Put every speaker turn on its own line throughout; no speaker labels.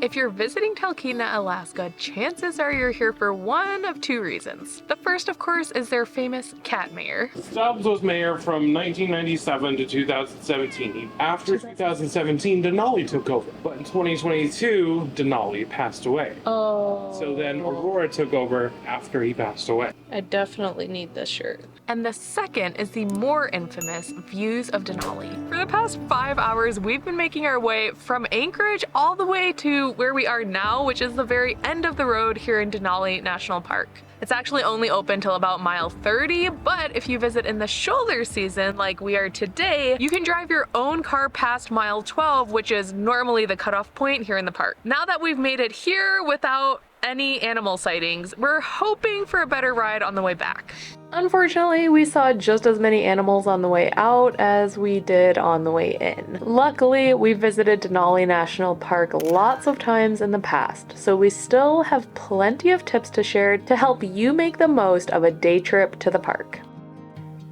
If you're visiting Talkeetna, Alaska, chances are you're here for one of two reasons. The first, of course, is their famous cat mayor.
Stubbs was mayor from 1997 to 2017. After 2017, Denali took over. But in 2022, Denali passed away.
Oh.
So then Aurora took over after he passed away.
I definitely need this shirt. And the second is the more infamous views of Denali. For the past 5 hours, we've been making our way from Anchorage all the way to where we are now, which is the very end of the road here in Denali National Park. It's actually only open till about mile 30, but if you visit in the shoulder season like we are today, you can drive your own car past mile 12, which is normally the cutoff point here in the park. Now that we've made it here without any animal sightings, we're hoping for a better ride on the way back. Unfortunately, we saw just as many animals on the way out as we did on the way in. Luckily, we visited Denali National Park lots of times in the past, so we still have plenty of tips to share to help you make the most of a day trip to the park.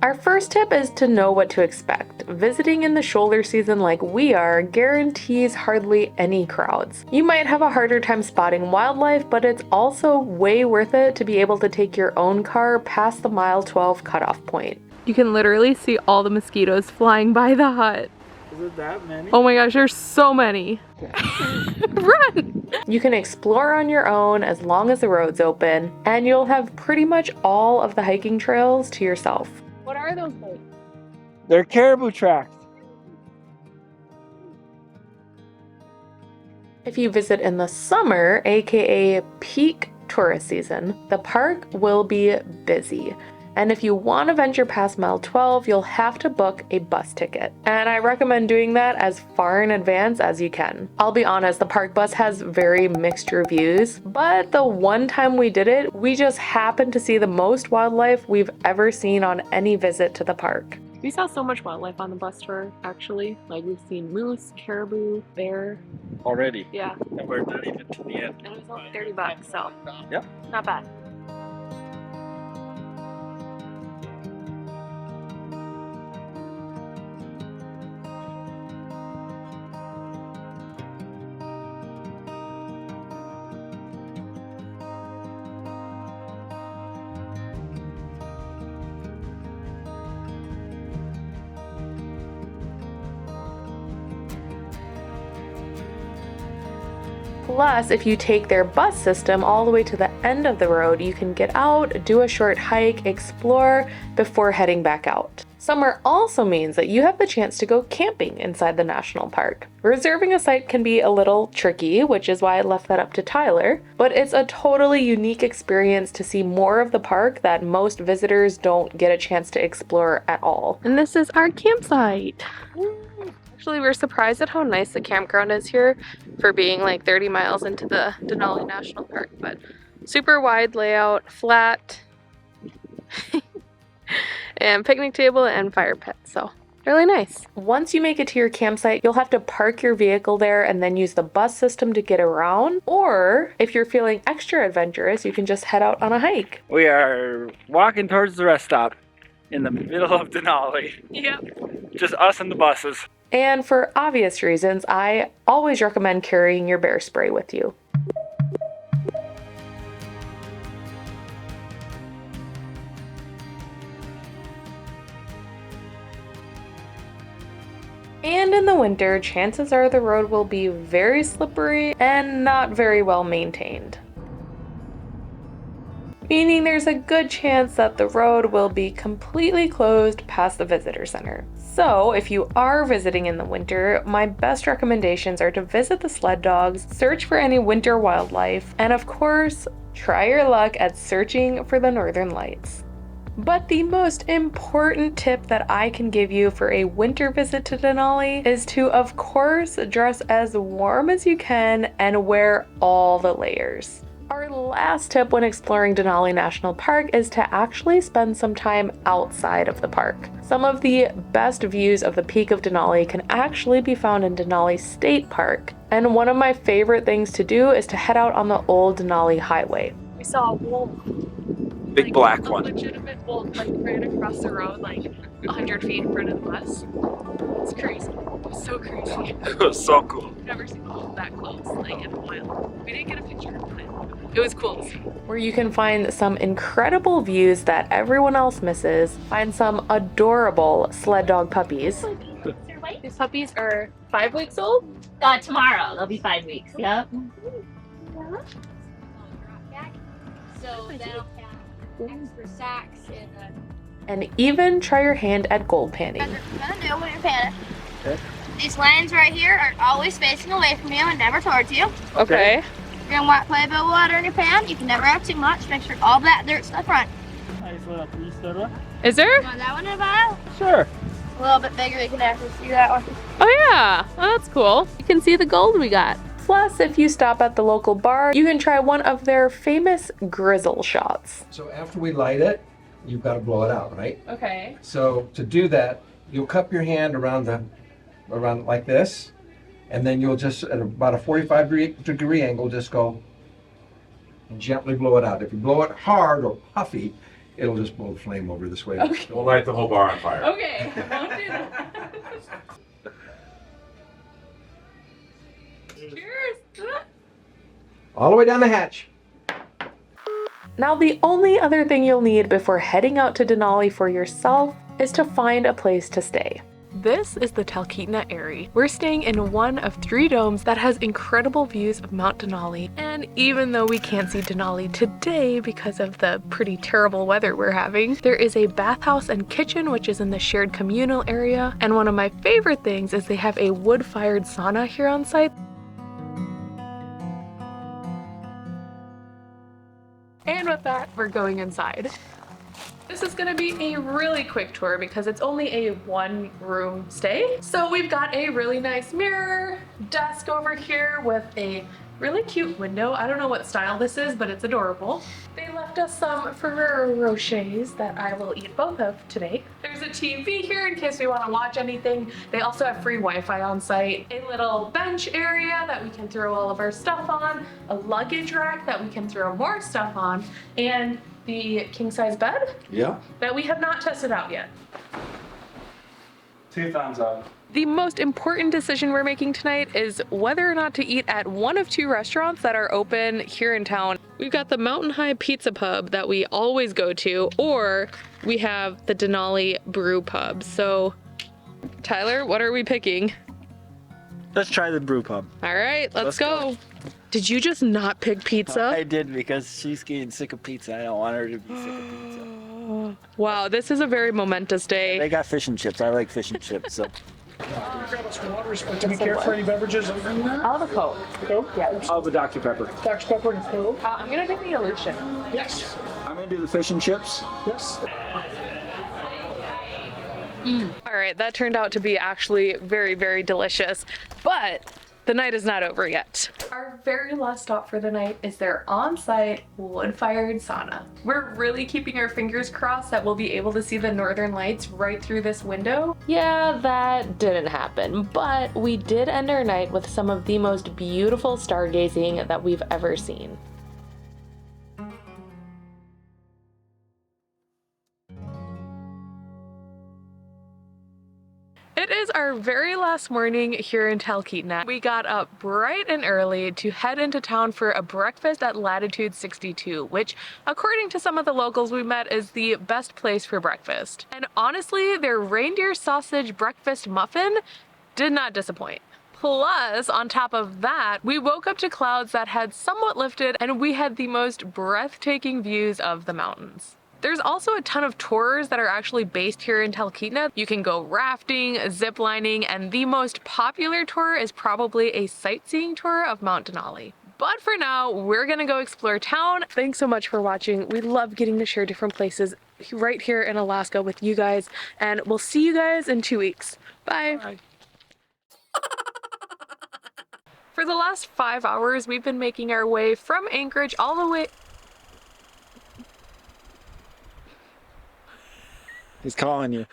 Our first tip is to know what to expect. Visiting in the shoulder season like we are guarantees hardly any crowds. You might have a harder time spotting wildlife, but it's also way worth it to be able to take your own car past the mile 12 cutoff point. You can literally see all the mosquitoes flying by the hut.
Is it that many?
Oh my gosh, there's so many. Run! You can explore on your own as long as the road's open, and you'll have pretty much all of the hiking trails to yourself. What are those things?
They're caribou tracks.
If you visit in the summer, aka peak tourist season, the park will be busy. And if you want to venture past mile 12, you'll have to book a bus ticket. And I recommend doing that as far in advance as you can. I'll be honest, the park bus has very mixed reviews, but the one time we did it, we just happened to see the most wildlife we've ever seen on any visit to the park. We saw so much wildlife on the bus tour, actually. Like, we've seen moose, caribou, bear.
Already?
Yeah.
And we're not even to the end.
And it was only $30, so
Yep.
not bad. Plus, if you take their bus system all the way to the end of the road, you can get out, do a short hike, explore before heading back out. Summer also means that you have the chance to go camping inside the national park. Reserving a site can be a little tricky, which is why I left that up to Tyler, but it's a totally unique experience to see more of the park that most visitors don't get a chance to explore at all. And this is our campsite. Actually, we're surprised at how nice the campground is here for being like 30 miles into the Denali National Park, but super wide layout, flat, and picnic table and fire pit, so really nice. Once you make it to your campsite, you'll have to park your vehicle there and then use the bus system to get around, or if you're feeling extra adventurous, you can just head out on a hike.
We are walking towards the rest stop in the middle of Denali.
Yep.
Just us and the buses.
And for obvious reasons, I always recommend carrying your bear spray with you. And in the winter, chances are the road will be very slippery and not very well maintained. Meaning there's a good chance that the road will be completely closed past the visitor center. So if you are visiting in the winter, my best recommendations are to visit the sled dogs, search for any winter wildlife, and of course, try your luck at searching for the northern lights. But the most important tip that I can give you for a winter visit to Denali is to, of course, dress as warm as you can and wear all the layers. Our last tip when exploring Denali National Park is to actually spend some time outside of the park. Some of the best views of the peak of Denali can actually be found in Denali State Park, and one of my favorite things to do is to head out on the old Denali Highway. We saw a wolf.
Big black one.
A legitimate wolf, like right across the road, like 100 feet in front of the bus. It's crazy. It was so crazy.
It was so cool.
I've never seen that close, like in a while. We didn't get a picture, but it was cool to see. Where you can find some incredible views that everyone else misses. Find some adorable sled dog puppies. These puppies are 5 weeks old?
Tomorrow they'll be 5 weeks. Yep. So that'll have extra sacks
And even try your hand at gold panning.
What you're gonna do when you're panning. Okay. These lines right here are always facing away from you and never towards you.
Okay.
You're gonna want quite a bit of water in your pan. You can never have too much. Make sure all that dirt's in the front.
Is there?
You want that one in the vial?
Sure.
A little bit bigger, you can actually see that one.
Oh yeah, oh, that's cool. You can see the gold we got. Plus, if you stop at the local bar, you can try one of their famous grizzle shots.
So after we light it, you've got to blow it out, right?
Okay.
So to do that, you'll cup your hand around like this, and then you'll just, at about a 45-degree angle, just go and gently blow it out. If you blow it hard or puffy, it'll just blow the flame over this way.
Okay.
Don't light the whole bar on fire.
Okay, won't do that. Cheers!
All the way down the hatch.
Now the only other thing you'll need before heading out to Denali for yourself is to find a place to stay. This is the Talkeetna Eyrie. We're staying in one of 3 domes that has incredible views of Mount Denali. And even though we can't see Denali today because of the pretty terrible weather we're having, there is a bathhouse and kitchen which is in the shared communal area. And one of my favorite things is they have a wood-fired sauna here on site. And with that, we're going inside. This is gonna be a really quick tour because it's only a 1-room stay. So we've got a really nice mirror, desk over here with a really cute window. I don't know what style this is, but it's adorable. They left us some Ferrero Rochers that I will eat both of today. There's a TV here in case we want to watch anything. They also have free Wi-Fi on site. A little bench area that we can throw all of our stuff on, a luggage rack that we can throw more stuff on, and the king-size bed that we have not tested out yet.
2 thumbs up.
The most important decision we're making tonight is whether or not to eat at one of 2 restaurants that are open here in town. We've got the Mountain High Pizza Pub that we always go to, or we have the Denali Brew Pub. So, Tyler, what are we picking?
Let's try the brew pub.
All right, let's go. Did you just not pick pizza?
I did because she's getting sick of pizza. I don't want her to be sick of pizza.
Wow, this is a very momentous day.
They got fish and chips. I like fish and chips. So.
Grab us water, do we care for any beverages?
I'll have a Coke.
Coke?
Yeah.
I'll have a Dr. Pepper.
Dr. Pepper and Coke?
I'm gonna take the Illusion.
Yes.
I'm gonna do the fish and chips.
Yes.
All right, that turned out to be actually very, very delicious, but the night is not over yet. Our very last stop for the night is their on-site wood-fired sauna. We're really keeping our fingers crossed that we'll be able to see the northern lights right through this window. Yeah, that didn't happen, but we did end our night with some of the most beautiful stargazing that we've ever seen. It is our very last morning here in Talkeetna. We got up bright and early to head into town for a breakfast at Latitude 62, which, according to some of the locals we met, is the best place for breakfast. And honestly, their reindeer sausage breakfast muffin did not disappoint. Plus, on top of that, we woke up to clouds that had somewhat lifted and we had the most breathtaking views of the mountains. There's also a ton of tours that are actually based here in Talkeetna. You can go rafting, zip lining, and the most popular tour is probably a sightseeing tour of Mount Denali. But for now, we're gonna go explore town. Thanks so much for watching. We love getting to share different places right here in Alaska with you guys, and we'll see you guys in 2 weeks. Bye.
Bye.
For the last 5 hours, we've been making our way from Anchorage all the way...
He's calling you.